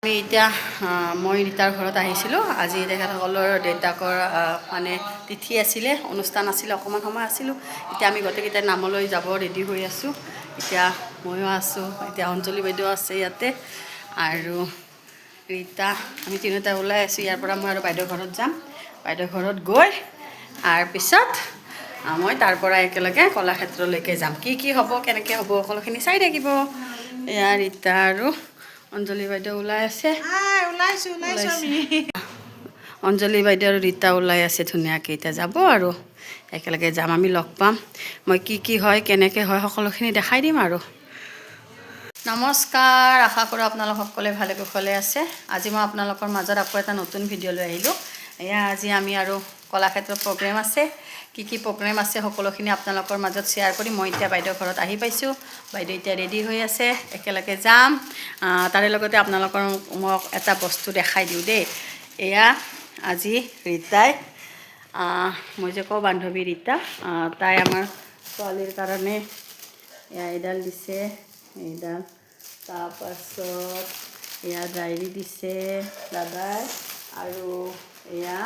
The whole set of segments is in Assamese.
আমি এতিয়া মই ৰীতাৰ ঘৰত আহিছিলোঁ। আজি তেখেতসকলৰ দেউতাকৰ মানে তিথি আছিলে, অনুষ্ঠান আছিলে, অকণমান সময় আছিলোঁ। এতিয়া আমি গোটেইকেইটাই নামলৈ যাব ৰেডি হৈ আছোঁ। এতিয়া ময়ো আছোঁ, এতিয়া অঞ্জলি বাইদেউ আছে ইয়াতে আৰু ৰীতা, আমি তিনিওটা ওলাই আছোঁ। ইয়াৰ পৰা মই আৰু বাইদেউৰ ঘৰত যাম। বাইদেউৰ ঘৰত গৈ তাৰপিছত মই তাৰ পৰা একেলগে কলাক্ষেত্ৰলৈকে যাম। কি হ'ব, কেনেকৈ হ'ব, সকলোখিনি চাই থাকিব। এয়া ৰীতা আৰু অঞ্জলি বাইদেউ ওলাই আছে। অঞ্জলি বাইদেউ আৰু ৰীতা ওলাই আছে ধুনীয়াকৈ। এতিয়া যাব আৰু একেলগে যাম, আমি লগ পাম। মই কি হয়, কেনেকৈ হয়, সকলোখিনি দেখাই দিম আৰু। নমস্কাৰ, আশা কৰোঁ আপোনালোক সকলোৱে ভালে কুশলে আছে। আজি মই আপোনালোকৰ মাজত আকৌ এটা নতুন ভিডিঅ' লৈ আহিলোঁ। এয়া আজি আমি আৰু কলাক্ষেত্ৰত প্ৰগ্ৰেম আছে। কি প্ৰগ্ৰেম আছে সকলোখিনি আপোনালোকৰ মাজত শ্বেয়াৰ কৰিম। মই এতিয়া বাইদেউৰ ঘৰত আহি পাইছোঁ। বাইদেউ এতিয়া ৰেডি হৈ আছে, একেলগে যাম। তাৰে লগতে আপোনালোকৰ মোক এটা বস্তু দেখাই দিওঁ দেই। এয়া আজি ৰীতাই, মই যে কওঁ বান্ধৱী ৰীতা, তাই আমাৰ ছোৱালীৰ কাৰণে এয়া এডাল দিছে, এইডাল। তাৰপাছত এয়া ডায়েৰী দিছে দাদাই, আৰু এয়া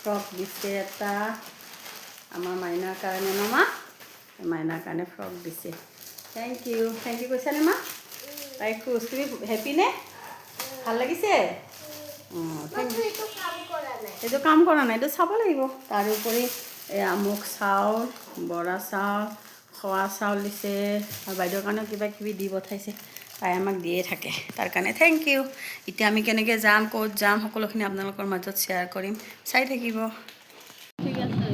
ফ্ৰক দিছে এটা আমাৰ মাইনাৰ কাৰণে। মা মাইনাৰ কাৰণে ফ্ৰক দিছে। থেংক ইউ কৈছানে মা? তাই খুশ, তুমি হেপ্পীনে? ভাল লাগিছে? এইটো কাম কৰা নাই, এইটো চাব লাগিব। তাৰোপৰি এয়া মোক চাউল, বৰা চাউল, খোৱা চাউল দিছে, আৰু বাইদেউৰ কাৰণেও কিবা কিবি দি পঠাইছে। তাই আমাক দিয়ে থাকে, তাৰ কাৰণে থেংক ইউ। এতিয়া আমি কেনেকৈ যাম, ক'ত যাম, সকলোখিনি আপোনালোকৰ মাজত শ্বেয়াৰ কৰিম, চাই থাকিব। ঠিক আছে।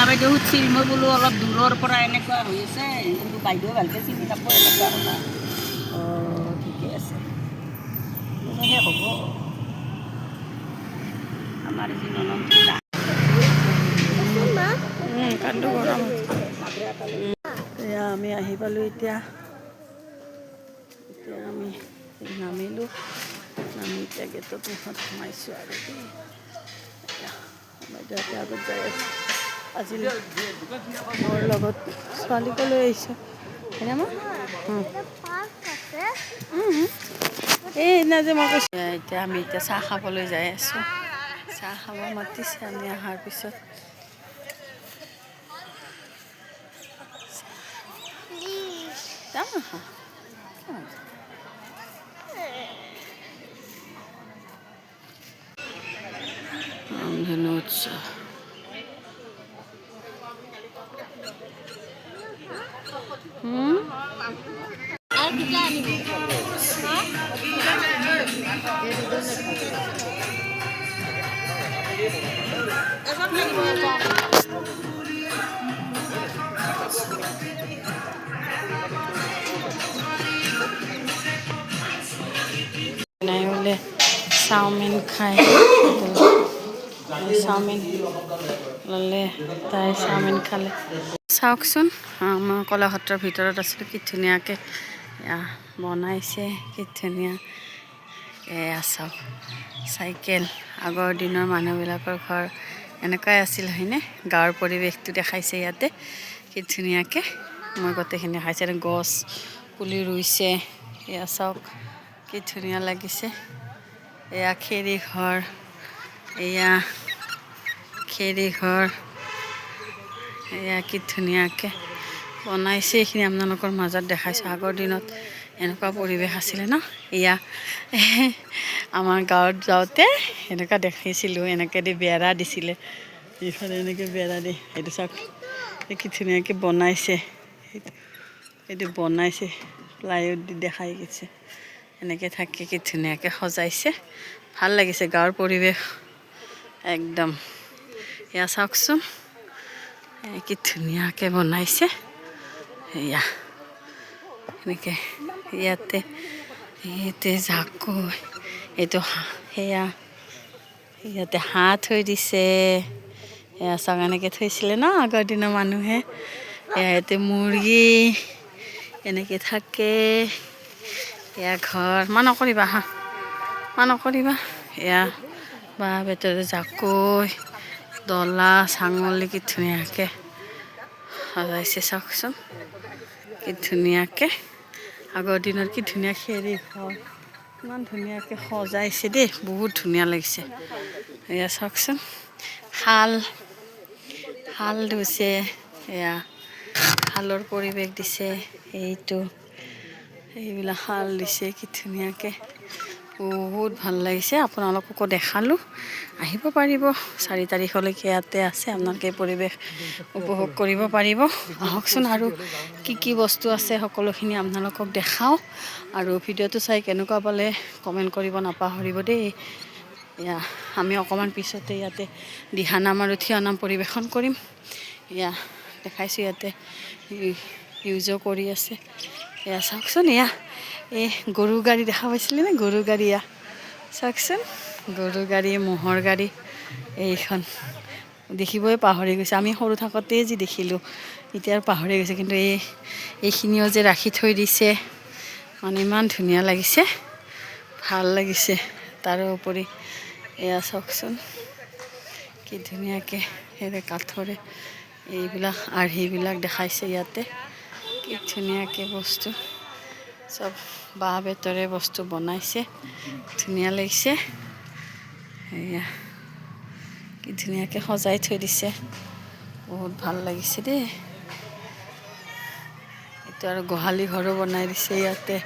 বাইদেউ সুধিছিল, মই বোলো অলপ দূৰৰ পৰা এনেকুৱা হৈ আছে, কিন্তু বাইদেউ ভালকৈ চিনি নাপাব এনেকুৱা কথা। ঠিকে আছে, শেষ হ'ব আমাৰ যি ননদ কান্দো গৰম। এয়া আমি আহি পালোঁ। এতিয়া আমি নামিলোঁ, নামি এতিয়া গেটত মুখত সোমাইছোঁ আৰু বাইদেউহঁতে আগত যাই আছে। আজি মোৰ লগত ছোৱালীকো লৈ আহিছোঁ, হয়নে মা? এইদিনা যে মই কৈছোঁ। এতিয়া আমি চাহ খাবলৈ যাই আছোঁ। চাহ খাব মাতিছে, আমি অহাৰ পিছত যাম। উৎসৱ নাই বোলে চাওমিন খায়, চাওমিন ল'লে, তাই চাওমিন খালে। চাওকচোন, মই কলাক্ষেত্ৰৰ ভিতৰত আছিলোঁ, কি ধুনীয়াকৈ বনাইছে, কি ধুনীয়া। এয়া চাওক, চাইকেল। আগৰ দিনৰ মানুহবিলাকৰ ঘৰ এনেকুৱাই আছিল, হয়নে? গাঁৱৰ পৰিৱেশটো দেখাইছে ইয়াতে, কি ধুনীয়াকৈ। মই গোটেইখিনি দেখাইছে, গছ পুলি ৰুইছে। এয়া চাওক, কি ধুনীয়া লাগিছে। এয়া খেৰী ঘৰ, এয়া খেৰী ঘৰ, এয়া কি ধুনীয়াকৈ বনাইছে। এইখিনি আপোনালোকৰ মাজত দেখাইছোঁ। আগৰ দিনত এনেকুৱা পৰিৱেশ আছিলে ন। এয়া আমাৰ গাঁৱত যাওঁতে এনেকুৱা দেখিছিলোঁ, এনেকৈ দি বেৰা দিছিলে, ইফালে এনেকৈ বেৰা দি। এইটো চাওক, কি ধুনীয়াকৈ বনাইছে, এইটো বনাইছে প্লাইউড দি দেখাই গৈছে। এনেকৈ থাকি কি ধুনীয়াকৈ সজাইছে, ভাল লাগিছে। গাঁৱৰ পৰিৱেশ একদম। এয়া চাওকচোন, কি ধুনীয়াকৈ বনাইছে। এয়া এনেকৈ ইয়াতে জাকৈ, এইটো সেয়া ইয়াতে হাঁহ থৈ দিছে। এয়া চাওক, এনেকৈ থৈছিলে ন আগৰ দিনৰ মানুহে। ইয়াতে মুৰ্গী এনেকৈ থাকে। এয়া ঘৰ, নকৰিবা হা, নকৰিবা। এয়া বাঁহ বেতেৰে জাকৈ, ডলা চাঙলি কি ধুনীয়াকৈ সজাইছে চাওকচোন, কি ধুনীয়াকৈ। আগৰ দিনত কি ধুনীয়া খেৰী ঘৰ, ইমান ধুনীয়াকৈ সজাইছে দেই, বহুত ধুনীয়া লাগিছে। এয়া চাওকচোন, শাল শাল ধুইছে, এয়া শালৰ পৰিৱেশ দিছে। এইবিলাক শাল দিছে কি ধুনীয়াকৈ, বহুত ভাল লাগিছে। আপোনালোককো দেখালোঁ, আহিব পাৰিব 4 তাৰিখলৈকে ইয়াতে আছে, আপোনালোকে পৰিৱেশ উপভোগ কৰিব পাৰিব। আহকচোন, আৰু কি বস্তু আছে সকলোখিনি আপোনালোকক দেখাওঁ। আৰু ভিডিঅ'টো চাই কেনেকুৱা পালে কমেণ্ট কৰিব নাপাহৰিব দেই। এয়া আমি অকণমান পিছতে ইয়াতে দিহানাম আৰু থিয়নাম পৰিৱেশন কৰিম। এয়া দেখাইছোঁ, ইয়াতে ইউজো কৰি আছে। এয়া চাওকচোন, এয়া এই গৰু গাড়ী দেখা পাইছিলে নে? গৰু গাড়ী এয়া চাওকচোন, গৰু গাড়ী, ম'হৰ গাড়ী। এইখন দেখিবই পাহৰি গৈছে, আমি সৰু থাকোঁতেই যি দেখিলোঁ, এতিয়া পাহৰি গৈছে। কিন্তু এইখিনিও যে ৰাখি থৈ দিছে, মানে ইমান ধুনীয়া লাগিছে, ভাল লাগিছে। তাৰোপৰি এয়া চাওকচোন, কি ধুনীয়াকৈ কাঠৰে এইবিলাক আৰ্হিবিলাক দেখাইছে ইয়াতে, কি ধুনীয়াকৈ বস্তু চব বাঁহ বেতৰে বস্তু বনাইছে, ধুনীয়া লাগিছে। এয়া কি ধুনীয়াকৈ সজাই থৈ দিছে, বহুত ভাল লাগিছে দেই। এইটো আৰু গোহালি ঘৰো বনাই দিছে ইয়াতে।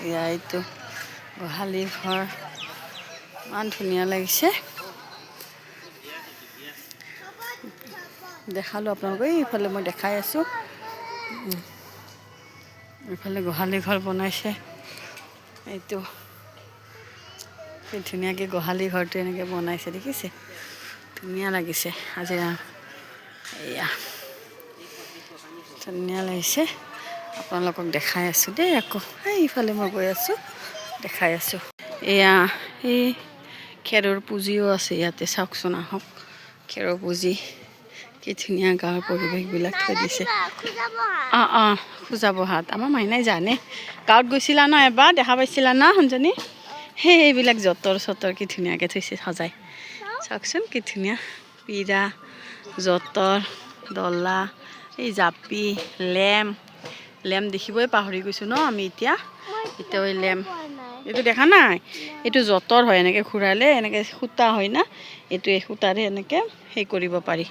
এয়া এইটো গোহালি ঘৰ, ইমান ধুনীয়া লাগিছে। দেখালোঁ আপোনালোকক, এইফালে মই দেখাই আছোঁ। এইফালে গোহালি ঘৰ বনাইছে। এইটো কি ধুনীয়াকৈ গোহালি ঘৰটো এনেকৈ বনাইছে, দেখিছে? ধুনীয়া লাগিছে। আজি এয়া ধুনীয়া লাগিছে, আপোনালোকক দেখাই আছোঁ দেই। আকৌ এইফালে মই গৈ আছোঁ, দেখাই আছোঁ। এয়া এই খেৰৰ পুঁজিও আছে ইয়াতে, চাওকচোন, আহক। খেৰৰ পুঁজি, কি ধুনীয়া গাঁৱৰ পৰিৱেশবিলাক থৈ দিছে। খোজাব হাত আমাৰ মাইনাই জানে। গাঁৱত গৈছিলা ন এবাৰ, দেখা পাইছিলা না সঞ্জনী? সেইবিলাক যঁতৰ চতৰ কি ধুনীয়াকৈ থৈছে সজাই, চাওকচোন কি ধুনীয়া। পিৰা, যঁতৰ, ডলা, এই জাপি, লেম্প দেখিবই পাহৰি গৈছোঁ ন আমি। এতিয়া এই লেম্প, এইটো দেখা নাই? এইটো যঁতৰ হয়, এনেকৈ ঘূৰালে এনেকৈ সূতা হয় না, এইটো এই সূতাৰে এনেকৈ সেই কৰিব পাৰি,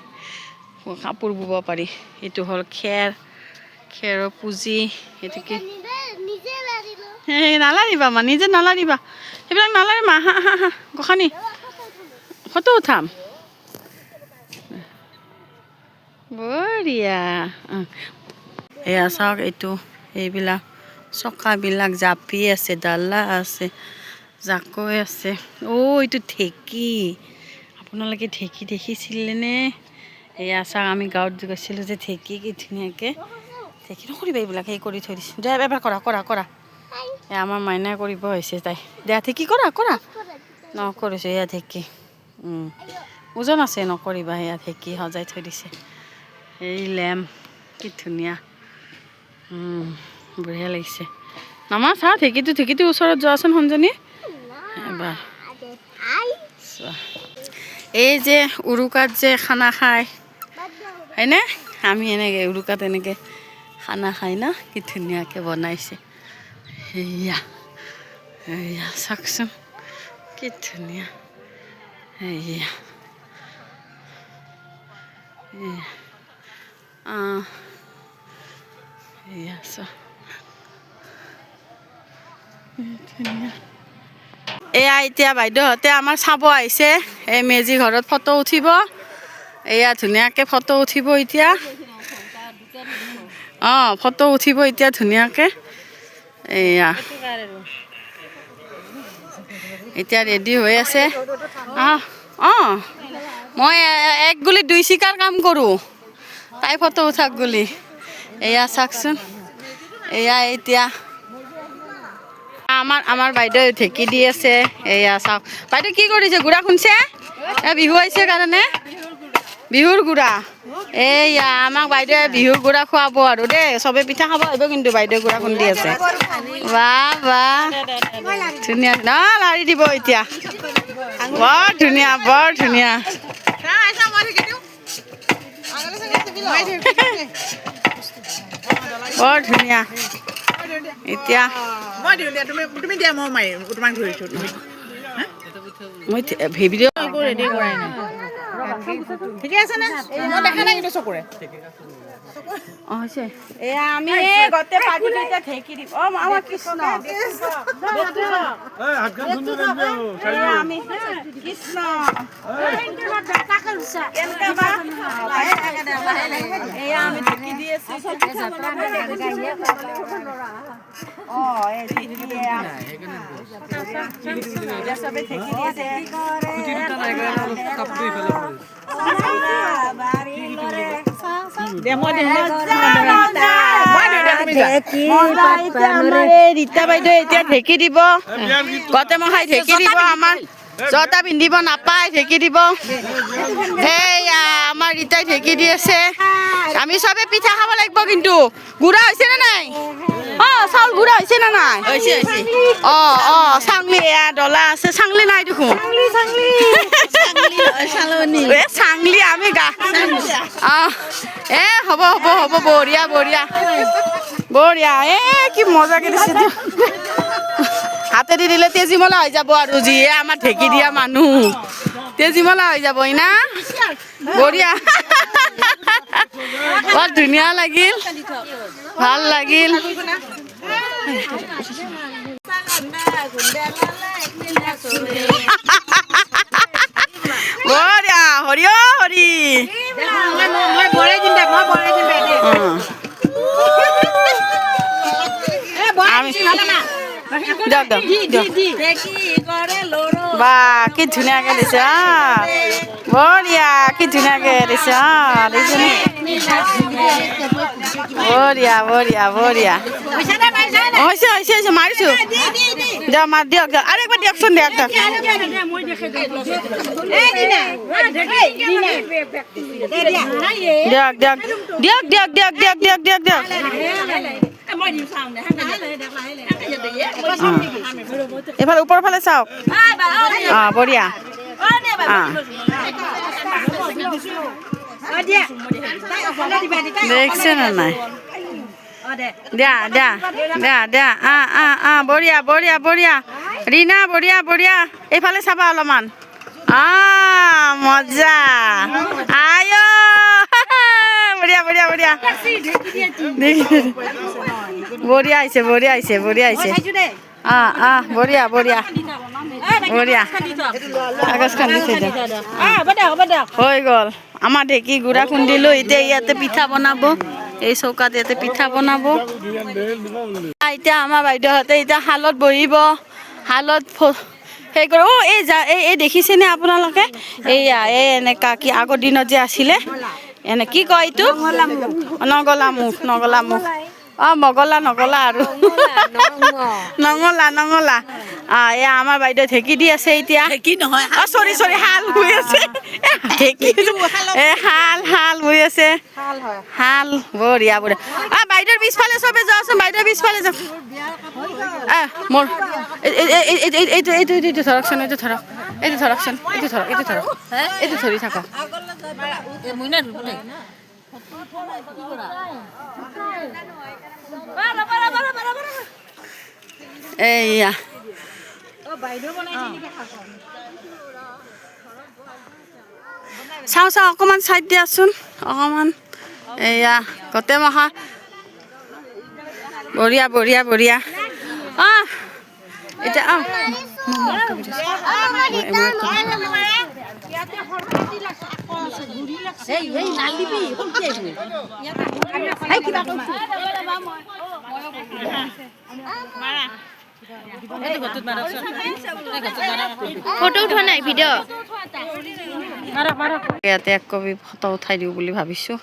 কাপোৰ বব পাৰি। এইটো হ'ল খেৰৰ পুঁজি। এইটো কি নালাৰিবা মা, নিজে নালাৰিবা, সেইবিলাক নালাৰিবা। হা গোসানী ফটো উঠাম, বঢ়িয়া। এয়া চাওক, এইবিলাক চকাবিলাক, জাপি আছে, ডালা আছে, জাকৈ আছে। এইটো ঢেঁকী, আপোনালোকে ঢেঁকী দেখিছিলেনে? এয়া চাওক, আমি গাঁৱত গৈছিলোঁ যে, ঢেঁকী কি ধুনীয়াকৈ, ঢেঁকী নকৰিবা এইবিলাক, সেই কৰি থৈ দিছে। দে এবাৰ কৰা। আমাৰ মাইনাই কৰিব হৈছে তাই। দিয়া ঢেঁকী কৰা নকৰিছোঁ। এয়া ঢেঁকী, ওজন আছে, নকৰিবা। এয়া ঢেঁকী সজাই থৈ দিছে। এই লেম্প কি ধুনীয়া, বঢ়িয়া লাগিছে। মামা চা, ঢেঁকীটো ওচৰত যোৱাচোন সঞ্জনী এবাৰ চোৱা। এই যে উৰুকাত যে খানা খায় হয়নে, আমি এনেকৈ উৰুকাত এনেকৈ খানা খাই না, কি ধুনীয়াকৈ বনাইছে। এয়া চাওকচোন, কি ধুনীয়া। এয়া এয়া এতিয়া বাইদেউহঁতে আমাৰ চাব আহিছে, এই মেজি ঘৰত ফটো উঠিব। এয়া ধুনীয়াকৈ ফটো উঠিব এতিয়া। ফটো উঠিব এতিয়া ধুনীয়াকৈ। এয়া এতিয়া ৰেডি হৈ আছে। মই 1 গুলি 2 চিকাৰ কাম কৰোঁ, তাই ফটো উঠাক গুলি। এয়া চাওকচোন, এয়া এতিয়া আমাৰ বাইদেউ ঢেঁকী দি আছে। এয়া চাওক, বাইদেউ কি কৰিছে? গুড়া খুন্দছে, বিহু আহিছে কাৰণে বিহুৰ গুড়া। এয়া আমাক বাইদেৱে বিহুৰ গুড়া খুৱাব আৰু দেই, চবে পিঠা খাব আহিব। কিন্তু বাইদেউ গুড়া খুন্দি আছে, বাহ ধুনীয়া। লাৰি দিব এতিয়া। বৰ ধুনীয়া বৰ ধুনীয়া বৰ ধুনীয়া এতিয়া তুমি দিয়া মই মাৰিম তোমাক ধৰিছো মই ভিডিঅ' ৰেডি কৰাই নাই ঠিকে আছে নে মই দেখা নাই কিন্তু চকুৰে অঁ হৈছে এয়া আমি গতে পাৰ্টি এতিয়া ঠেকি দিম অ আমাৰ কৃষ্ণ আমি কৃষ্ণ এয়া আমি ঠেকি দি আছো অ এই চবে ঠেকি দি আছে ৰীতা বাইদেউ এতিয়া ঢেকি দিব গতে মহাই ঢেকি দিব আমাৰ জতা পিন্ধিব নাপায় ঢেকি দিব সেয়া আমাৰ ৰীতাই ঢেকি দি আছে আমি চবে পিঠা খাব লাগিব কিন্তু গুড়া হৈছে নে নাই অ চাউল গুড়া হৈছে নে নাই অ অ চাংলি এয়া ডলা আছে চাংলি নাই দেখোন চাংলি আমি গা হ'ব হ'ব হ'ব বঢ়িয়া বঢ়িয়া বঢ়িয়া কি মজাকে দিছে হাতেদি দিলে তেজীমলা হৈ যাব আৰু যিয়ে আমাৰ ঢেকি দিয়া মানুহ তেজীমলা হৈ যাব না বঢ়িয়া বৰ ধুনীয়া লাগিল ভাল লাগিল বঢ়িয়া হৰি অ হৰি বা কি ধুনীয়াকে দিছে বঢ়িয়া কি ধুনীয়াকে দিছে বঢ়িয়া বঢ়িয়া বঢ়িয়া হৈছে হৈছে হৈছে মাৰিছো দিয়ক মাৰ দিয়ক দিয়ক আৰু একবাৰ দিয়কচোন দিয়ক দিয়ক দিয়ক দিয়ক দিয়ক দিয়ক দিয়ক দিয়ক দিয়ক এইফালে ওপৰৰ ফালে চাওক অঁ বঢ়িয়া দেখছে না নাই দিয়া দিয়া দিয়া দিয়া বঢ়িয়া বঢ়িয়া বঢ়িয়া ৰীণা বঢ়িয়া বঢ়িয়া এইফালে চাবা অলপমান মজা আয় বঢ়িয়া বঢ়িয়া বঢ়িয়া বঢ়িয়া হৈছে বঢ়িয়া হৈছে বঢ়িয়া হৈছে বঢ়িয়া বঢ়িয়া বঢ়িয়া কাগজখন দিছে হৈ গ'ল আমাৰ ঢেঁকী গুড়া খুন্দিলোঁ এতিয়া ইয়াতে পিঠা বনাব এই চৌকাত ইয়াতে পিঠা বনাব এতিয়া আমাৰ বাইদেউহঁতে এতিয়া শালত বহিব শালত সেই কৰে এই দেখিছেনে আপোনালোকে এইয়া এনেকা কি আগৰ দিনত যে আছিলে এনে কি কয় এইটো নগলা মুখ নগলা মুখ মগলা নগলা আৰু নঙলা নঙলা এয়া আমাৰ বাইদেউ ঢেঁকি দি আছে এতিয়া ঢেঁকি নহয় চৰি চৰি শাল বৈ আছে ঢেঁকি শাল শাল বৈ আছে শাল বঢ়িয়া বঢ়িয়া বাইদেউৰ পিছফালে চবে যাওঁচোন বাইদেউৰ পিছফালে যাওক মোৰ এইটো এইটো এইটো ধৰকচোন এইটো ধৰক এইটো ধৰকচোন এইটো ধৰক এইটো ধৰক এইটো ধৰি থাকক এইয়া চাওঁ চাওঁ অকণমান চাইড দিয়াচোন অকণমান এয়া গোটেই মহা বঢ়িয়া বঢ়িয়া বঢ়িয়া এতিয়া ফটো উঠোৱা নাই ভিডিঅ' ইয়াতে এক কপি ফটো উঠাই দিওঁ বুলি ভাবিছোঁ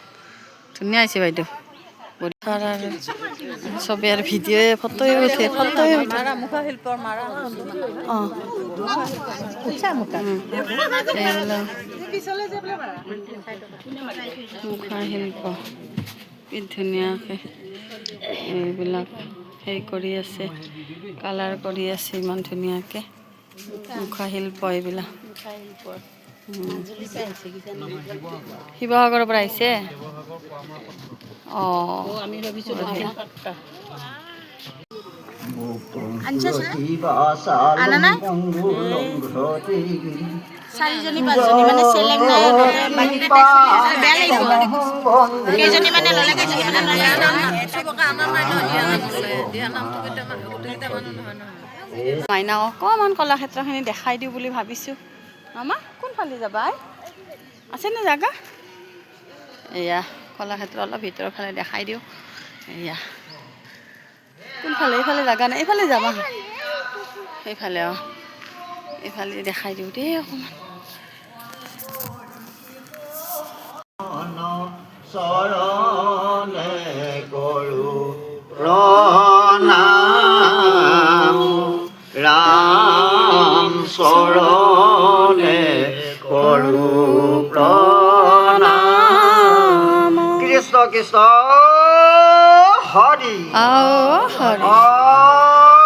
ধুনীয়া হৈছে বাইদেউ চবে আৰু ভিডিঅ' ফটোৱে উঠে ফটোৱে উঠে মুখা শিল্প কি ধুনীয়াকৈ এইবিলাক সেই কৰি আছে কালাৰ কৰি আছে ইমান ধুনীয়াকৈ মুখা শিল্প এইবিলাক মাজুলীৰ পৰা আহিছে কিজানি শিৱসাগৰৰ পৰা আহিছে অঁ আমি ভাবিছোঁ আনা নাই? 4জনী 5জনী মানে চেলেং নাই বাকীকেইটা বেয়া লাগিব কেইজনী মানে ল'লে কেইজনী মানে মাইনা অকণমান কলাক্ষেত্ৰখিনি দেখাই দিওঁ বুলি ভাবিছোঁ মামা কোনফালে যাবা আছেনে জেগা এয়া কলাক্ষেত্ৰ অলপ ভিতৰৰ ফালে দেখাই দিওঁ এয়া কোনফালে এইফালে জেগা নাই এইফালে যাবা এইফালে অঁ এইফালে দেখাই দিওঁ দেই অকণমান চৰণে কৰোঁ প্ৰণাম ৰাম চৰণে কৰোঁ প্ৰণাম কৃষ্ণ কৃষ্ণ হৰি হৰি ৰাম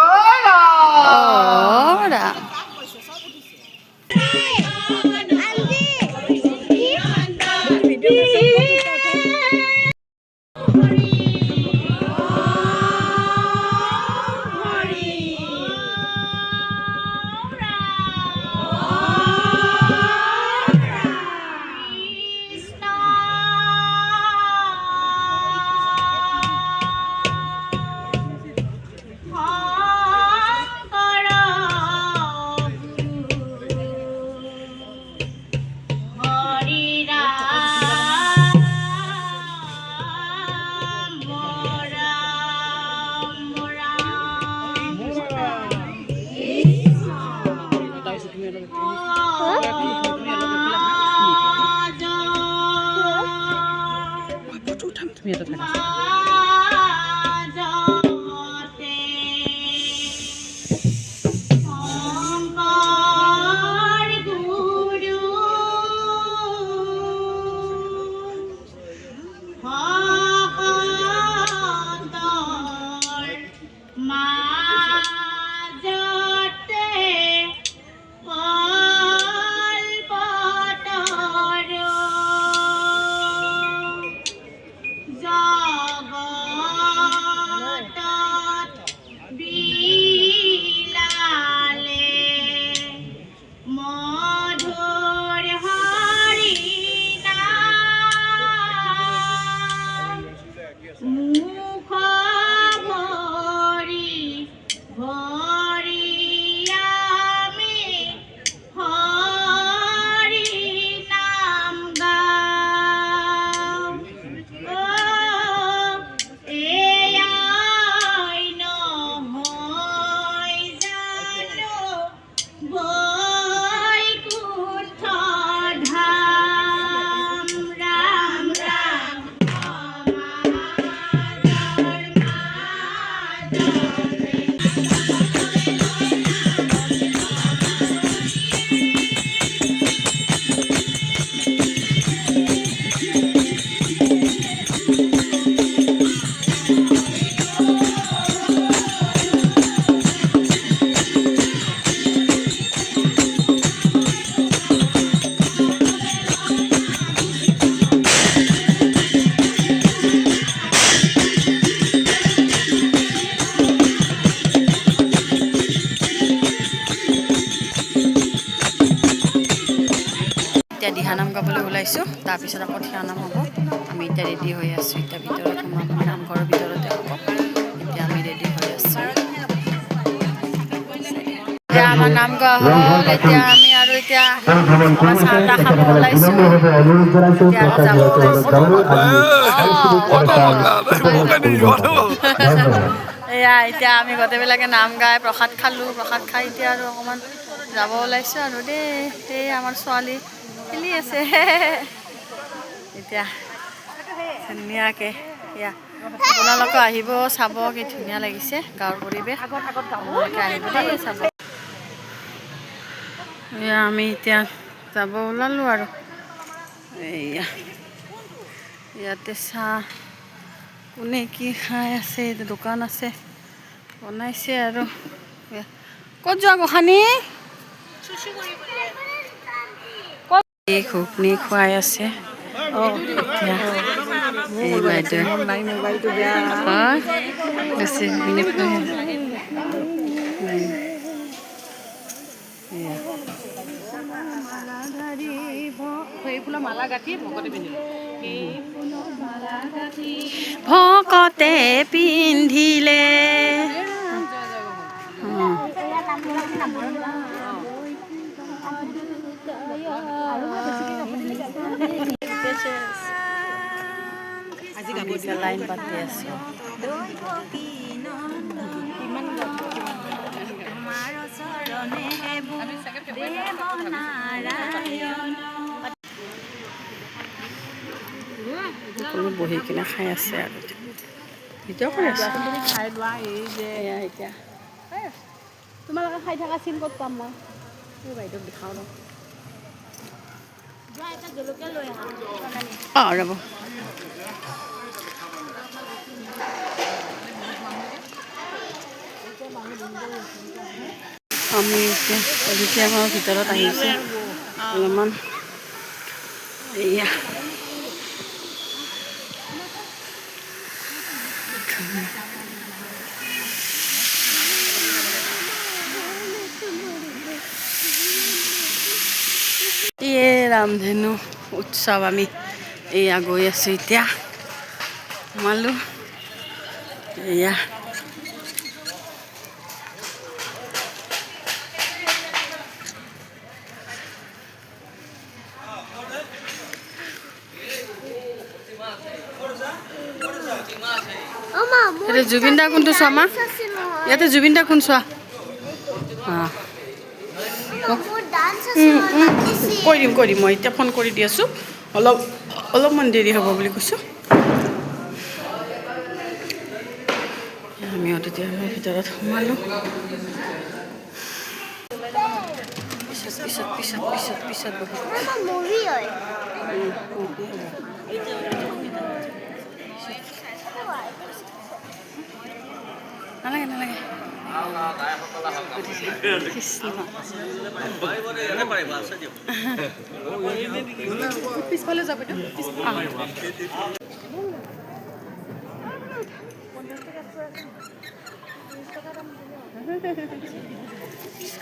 এতিয়া দিহানাম গাবলৈ ওলাইছোঁ তাৰপিছত আকৌ থিয়ানাম হ'ব আমি এতিয়া ৰেডি হৈ আছোঁ এতিয়া ভিতৰত সোমাম নামঘৰৰ ভিতৰতে হ'ব এতিয়া আমি ৰেডি হৈ আছোঁ এতিয়া আমাৰ নাম গোৱা হ'ল এতিয়া আমি আৰু এতিয়া চাহ তাহ খাব ওলাইছোঁ এতিয়া আৰু যাব ওলাইছোঁ এয়া এতিয়া আমি গোটেইবিলাকে নাম গাই প্ৰসাদ খালোঁ প্ৰসাদ খাই এতিয়া আৰু অকণমান যাব ওলাইছোঁ আৰু দেই এই আমাৰ ছোৱালী খেলি আছে এতিয়া ধুনীয়াকৈ এয়া আপোনালোকে আহিব চাব কি ধুনীয়া লাগিছে গাঁৱৰ পৰিৱেশ আপোনালোকে আহিব দেই চাব এয়া আমি এতিয়া যাব ওলালোঁ আৰু এয়া ইয়াতে চাহ কোনে কি খাই আছে দোকান আছে বনাইছে আৰু ক'ত যোৱা গোসানী এই ঘুগনি খুৱাই আছে এতিয়া এই বাইদেউ হয় বেছি ঘুগনি খুৱাই ভকতে পিন্ধিলে লাইন পাতি আছে সকলো বহি কিনে খাই আছে আৰু ভিডিঅ' কৰি আছে খাই লোৱা এই যে এতিয়া তোমালোকে খাই থকা চিন ক'ত পাম মই এই বাইদেউক দেখাওঁ ন অঁ ৰ'ব আমি এতিয়া অডিটৰিয়ামৰ ভিতৰত আহিছোঁ অলপমান এয়া ৰামধেনু উৎসৱ আমি এয়া গৈ আছোঁ এতিয়া সোমালোঁ এয়া জুবিন দা কোনটো চোৱা মা ইয়াতে জুবিন দা কোন চোৱা কৈ দিম মই এতিয়া ফোন কৰি দি আছোঁ অলপমান দেৰি হ'ব বুলি কৈছোঁ আমি তেতিয়া ভিতৰত সোমালোঁ পিছত নালাগে পিছফালে যাব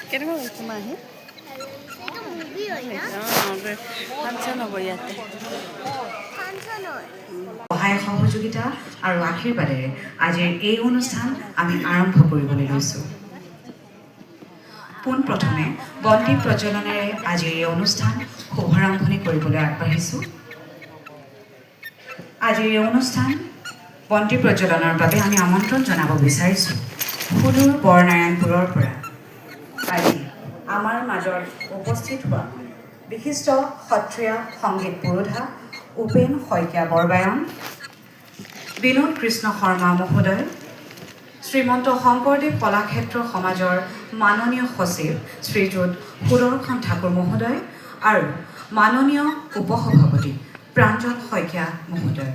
কেনেকুৱা লাগিছে মা আহি ফাংচন হ'ব ইয়াতে সহায় সহযোগিতা আৰু আশীৰ্বাদেৰে আজিৰ এই অনুষ্ঠান আমি আৰম্ভ কৰিবলৈ লৈছোঁ পোনপ্ৰথমে বন্তি প্ৰজ্বলনেৰে আজিৰ এই অনুষ্ঠান শুভাৰম্ভণি কৰিবলৈ আগবাঢ়িছোঁ আজিৰ এই অনুষ্ঠান বন্তি প্ৰজ্বলনৰ বাবে আমি আমন্ত্ৰণ জনাব বিচাৰিছোঁ সুদূৰ বৰনাৰায়ণপুৰৰ পৰা আজি আমাৰ মাজত উপস্থিত হোৱা বিশিষ্ট সত্ৰীয়া সংগীত পুৰোধা উপেন শইকীয়া বৰবায়ন বিনোদ কৃষ্ণ শৰ্মা মহোদয় শ্ৰীমন্ত শংকৰদেৱ কলাক্ষেত্ৰ সমাজৰ মাননীয় সচিব শ্ৰীযুত সুদৰ্শন ঠাকুৰ মহোদয় আৰু মাননীয় উপসভাপতি প্ৰাঞ্জল শইকীয়া মহোদয়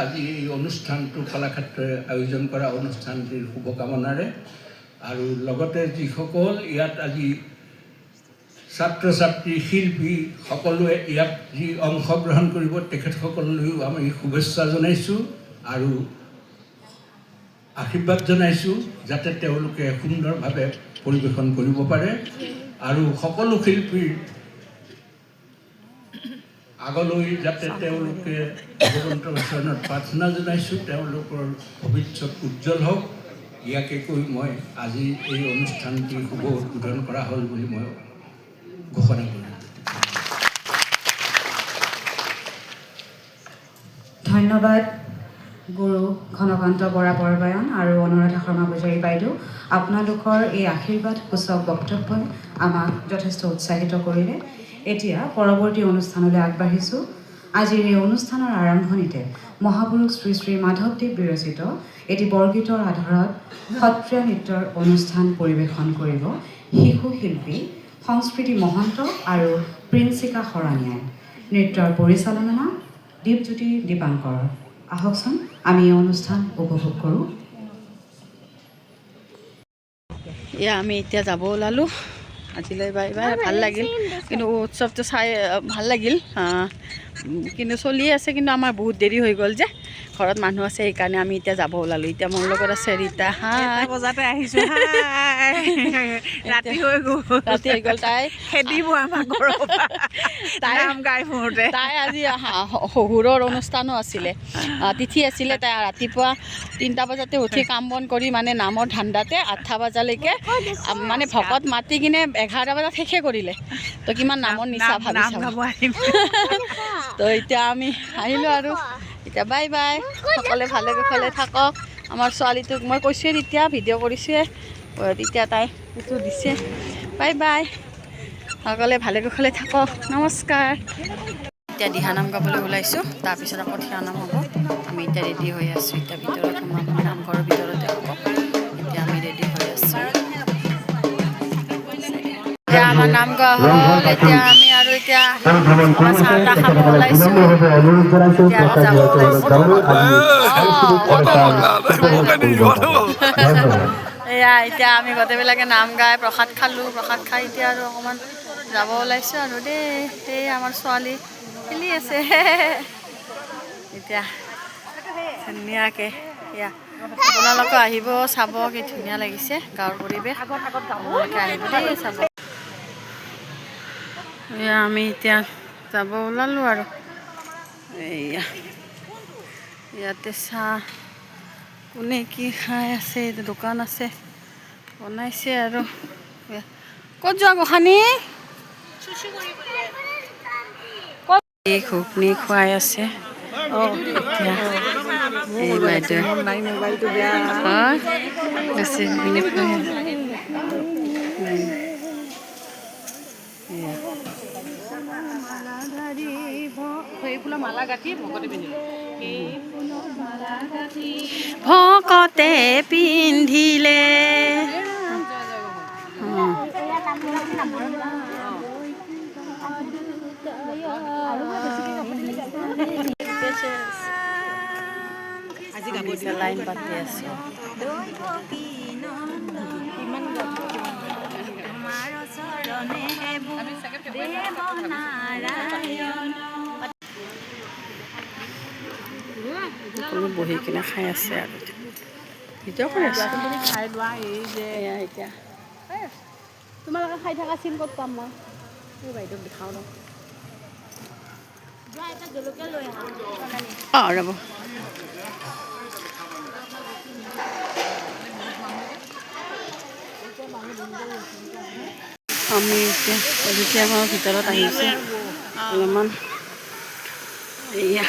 আজি এই অনুষ্ঠানটো কলাক্ষেত্ৰই আয়োজন কৰা অনুষ্ঠানটিৰ শুভকামনাৰে আৰু লগতে যিসকল ইয়াত আজি ছাত্ৰ ছাত্ৰী শিল্পী সকলোৱে ইয়াত যি অংশগ্ৰহণ কৰিব তেখেতসকললৈও আমি শুভেচ্ছা জনাইছোঁ আৰু আশীৰ্বাদ জনাইছোঁ যাতে তেওঁলোকে সুন্দৰভাৱে পৰিৱেশন কৰিব পাৰে আৰু সকলো শিল্পীৰ আগলৈ যাতে তেওঁলোকে ভগৱন্ত চৰণত প্ৰাৰ্থনা জনাইছোঁ তেওঁলোকৰ ভৱিষ্যত উজ্জ্বল হওক ইয়াকে কৈ মই আজি এই অনুষ্ঠানটি শুভ উদ্বোধন কৰা হ'ল বুলি মই ঘোষণা কৰিলোঁ ধন্যবাদ গুৰু ঘনকান্ত বৰা বৰবায়ন আৰু অনুৰাধা শৰ্মা পূজাৰী বাইদেউ আপোনালোকৰ এই আশীৰ্বাদ সূচক বক্তব্যই আমাক যথেষ্ট উৎসাহিত কৰিলে এতিয়া পৰৱৰ্তী অনুষ্ঠানলৈ আগবাঢ়িছোঁ আজিৰ এই অনুষ্ঠানৰ আৰম্ভণিতে মহাপুৰুষ শ্ৰী শ্ৰী মাধৱদেৱ বিৰচিত এটি বৰগীতৰ আধাৰত সত্ৰীয়া নৃত্যৰ অনুষ্ঠান পৰিৱেশন কৰিব শিশু শিল্পী সংস্কৃতি মহন্ত আৰু প্ৰিন্সিকা শৰণীয়াই নৃত্যৰ পৰিচালনা দীপজ্যোতি দীপাংকৰ। আহকচোন আমি এই অনুষ্ঠান উপভোগ কৰোঁ। এয়া আমি এতিয়া যাব ওলালোঁ আজিলৈ বাই বাই ভাল লাগিল কিন্তু উৎসৱটো চাই ভাল লাগিল কিন্তু চলিয়ে আছে কিন্তু আমাৰ বহুত দেৰি হৈ গ'ল যে ঘৰত মানুহ আছে সেইকাৰণে আমি এতিয়া যাব ওলালোঁ এতিয়া মোৰ লগত আছে ৰীতা হাই বজাতে আহিছোঁ ৰাতি হৈ গ'ল তাই খেদিব আমাৰ ঘৰৰ তাই নাম গাই ফুৰোঁতে তাই আজি শহুৰৰ অনুষ্ঠানো আছিলে তিথি আছিলে তাই ৰাতিপুৱা 3টা বজাতে উঠি কাম বন কৰি মানে নামৰ ধান্দাতে 8টা বজালৈকে মানে ভকত মাতি কিনে 11টা বজাত শেষে কৰিলে তো কিমান নামৰ নিচা ভাবি তো এতিয়া আমি আহিলোঁ আৰু এতিয়া বাই বাই সকলোৱে ভালে কুশলে থাকক আমাৰ ছোৱালীটোক মই কৈছোঁৱে তেতিয়া ভিডিঅ' কৰিছোঁৱে তেতিয়া তাই এইটো দিছে বাই বাই সকলোৱে ভালে কুশলে থাকক নমস্কাৰ এতিয়া দিহানাম গাবলৈ ওলাইছোঁ তাৰপিছত আকৌ থিয়ানাম হ'ব আমি এতিয়া ৰেডি হৈ আছোঁ এতিয়া ভিতৰত সোমাম নামঘৰৰ ভিতৰতে হ'ব এতিয়া আমি ৰেডি হৈ আছোঁ এতিয়া আমাৰ নাম গোৱা হ'ল এতিয়া আমি আৰু এতিয়া চাহ তাহ খাব ওলাইছোঁ এতিয়া যাব এয়া এতিয়া আমি গোটেইবিলাকে নাম গাই প্ৰসাদ খালোঁ প্ৰসাদ খাই এতিয়া আৰু অকণমান যাব ওলাইছোঁ আৰু দেই আমাৰ ছোৱালী খেলি আছে এতিয়া ধুনীয়াকৈ এয়া আপোনালোকে আহিব চাব কি ধুনীয়া লাগিছে গাঁৱৰ পৰিৱেশ আপোনালোকে আহিব দেই চাব এয়া আমি এতিয়া যাব ওলালোঁ আৰু এয়া ইয়াতে চাহ কোনে কি খাই আছে এইটো দোকান আছে বনাইছে আৰু ক'ত যোৱা গোসানী এই ঘুগনি খুৱাই আছে এই বাইদেউ হয় বেছি ঘুগনি খুৱাই ভকতে পিন্ধিলে লাইন পাতি আছে সকলো বহি কিনে খাই আছে আৰু ভিডিঅ' কৰি আছে খাই লোৱা এই যে এতিয়া তোমালোকে খাই থকা চিন ক'ত পাম মই এই বাইদেউক দেখাওঁ ৰ অঁ ৰ'ব আমি এতিয়া আমাৰ ভিতৰত আহিছোঁ অলপমান এয়া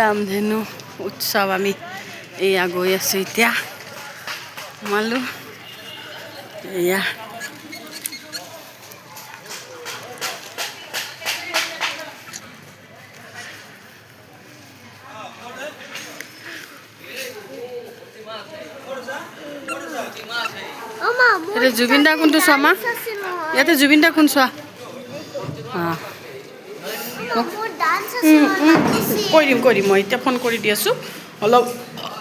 ৰামধেনু উৎসৱ আমি এয়া গৈ আছোঁ এতিয়া সোমালোঁ এয়া এতিয়া জুবিন দা কোনটো চোৱা মা ইয়াতে জুবিন দা কোন চোৱা কৈ দিম মই এতিয়া ফোন কৰি দি আছোঁ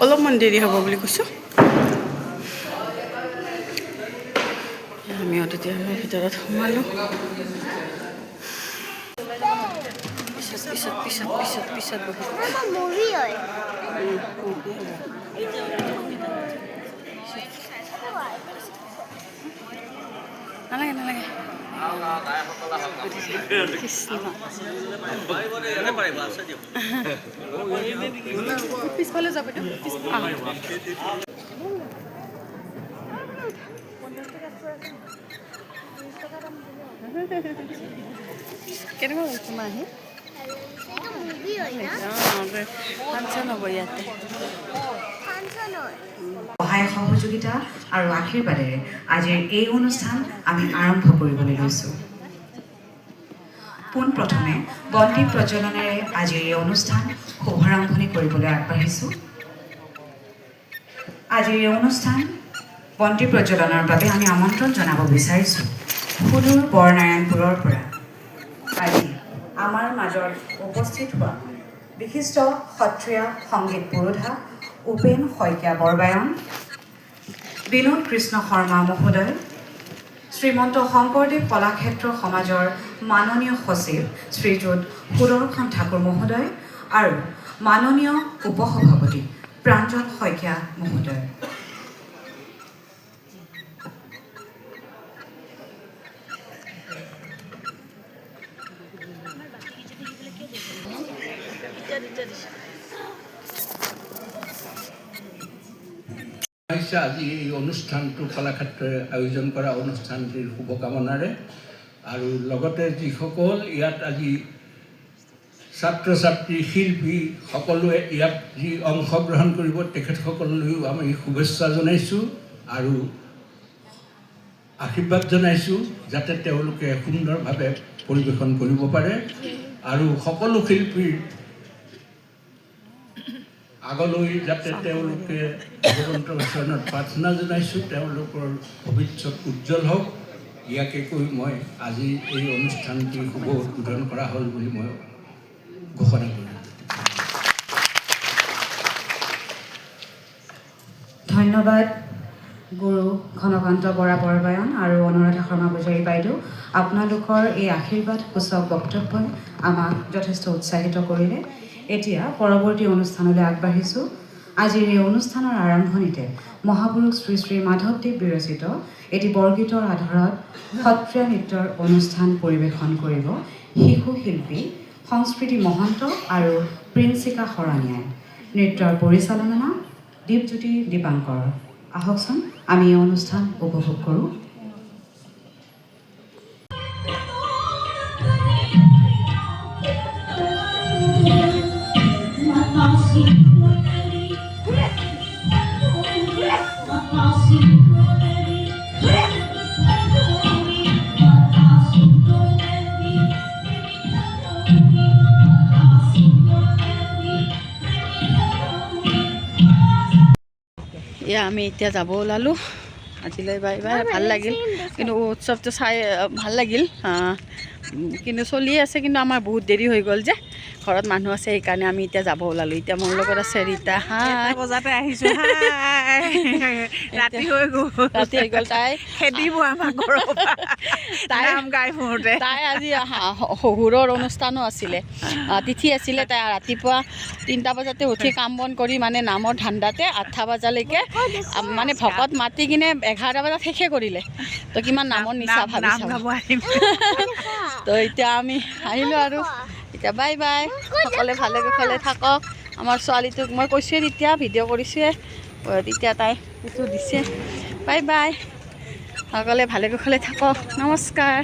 অলপমান দেৰি হ'ব বুলি কৈছোঁ আমিও তেতিয়া ভিতৰত সোমালোঁ পিছত নালাগে পিছফালে যাব কেনেকুৱা হ'ল তোমাৰ আহি ফাংচন হ'ব ইয়াতে সহায় সহযোগিতা আৰু আশীৰ্বাদেৰে আজিৰ এই অনুষ্ঠান আমি আৰম্ভ কৰিবলৈ লৈছোঁ পোনপ্ৰথমে বন্তি প্ৰজ্বলনেৰে আজিৰ এই অনুষ্ঠান শুভাৰম্ভণি কৰিবলৈ আগবাঢ়িছোঁ আজিৰ এই অনুষ্ঠান বন্তি প্ৰজ্বলনৰ বাবে আমি আমন্ত্ৰণ জনাব বিচাৰিছোঁ সুদূৰ বৰনাৰায়ণপুৰৰ পৰা। আজি আমাৰ মাজত উপস্থিত হোৱা বিশিষ্ট সত্ৰীয়া সংগীত পুৰোধা উপেন শইকীয়া বৰবায়ন, বিনোদ কৃষ্ণ শৰ্মা মহোদয়, শ্ৰীমন্ত শংকৰদেৱ কলাক্ষেত্ৰ সমাজৰ মাননীয় সচিব শ্ৰীযুত সুদৰ্শন ঠাকুৰ মহোদয় আৰু মাননীয় উপসভাপতি প্ৰাঞ্জল শইকীয়া মহোদয়। আজি এই অনুষ্ঠানটো কলাক্ষেত্ৰই আয়োজন কৰা অনুষ্ঠানটিৰ শুভকামনাৰে আৰু লগতে যিসকল ইয়াত আজি ছাত্ৰ ছাত্ৰী শিল্পী সকলোৱে ইয়াত যি অংশগ্ৰহণ কৰিব তেখেতসকললৈও আমি শুভেচ্ছা জনাইছোঁ আৰু আশীৰ্বাদ জনাইছোঁ যাতে তেওঁলোকে সুন্দৰভাৱে পৰিৱেশন কৰিব পাৰে আৰু সকলো শিল্পীৰ আগলৈ যাতে তেওঁলোকে ভগৱন্তৰ চৰণত প্ৰাৰ্থনা জনাইছোঁ তেওঁলোকৰ ভৱিষ্যত উজ্জ্বল হওক। ইয়াকে কৈ মই আজি এই অনুষ্ঠানটি শুভ উদ্বোধন কৰা হ'ল বুলি মই ঘোষণা কৰিম। ধন্যবাদ গুৰু ঘনকান্ত বৰা বৰবায়ন আৰু অনুৰাধা শৰ্মা পূজাৰী বাইদেউ। আপোনালোকৰ এই আশীৰ্বাদ সূচক বক্তব্যই আমাক যথেষ্ট উৎসাহিত কৰিলে। এতিয়া পৰৱৰ্তী অনুষ্ঠানলৈ আগবাঢ়িছোঁ। আজিৰ এই অনুষ্ঠানৰ আৰম্ভণিতে মহাপুৰুষ শ্ৰী শ্ৰী মাধৱদেৱ বিৰচিত এটি বৰগীতৰ আধাৰত সত্ৰীয়া নৃত্যৰ অনুষ্ঠান পৰিৱেশন কৰিব শিশু শিল্পী সংস্কৃতি মহন্ত আৰু প্ৰিন্সিকা শৰণীয়াই। নৃত্যৰ পৰিচালনা দীপজ্যোতি দীপাংকৰ। আহকচোন আমি এই অনুষ্ঠান উপভোগ কৰোঁ। আমি এতিয়া যাব ওলালোঁ। আজিলৈ বাই বাই। ভাল লাগিল কিন্তু উৎসৱটো চাই ভাল লাগিল, কিন্তু চলিয়ে আছে। কিন্তু আমাৰ বহুত দেৰি হৈ গ'ল যে ঘৰত মানুহ আছে, সেইকাৰণে আমি এতিয়া যাব ওলালোঁ। এতিয়া মোৰ লগত আছে ৰীতা। হাই বজাতে আহিছোঁ। ৰাতি হৈ গ'ল। ৰাতি হৈ গ'ল। তাই খেদিব আমাক ঘৰৰ পৰা। তাই গাই ফুৰোঁতে তাই আজি শহুৰৰ অনুষ্ঠানো আছিলে, তিথি আছিলে। তাই ৰাতিপুৱা 3টা বজাতে উঠি কাম বন কৰি মানে নামৰ ধান্দাতে 8টা বজালৈকে মানে ভকত মাতি কিনে 11টা বজাত শেষে কৰিলে। তো কিমান নামৰ নিচা ভাবি চাব। তো এতিয়া আমি আহিলোঁ আৰু এতিয়া বাই বাই। সকলোৱে ভালে কুশলে থাকক। আমাৰ ছোৱালীটোক মই কৈছোঁৱে তেতিয়া ভিডিঅ' কৰিছোঁৱে, তেতিয়া তাই কিছু দিছে। Bye bye. সকলোৱে ভালে কুশলে থাকক। নমস্কাৰ।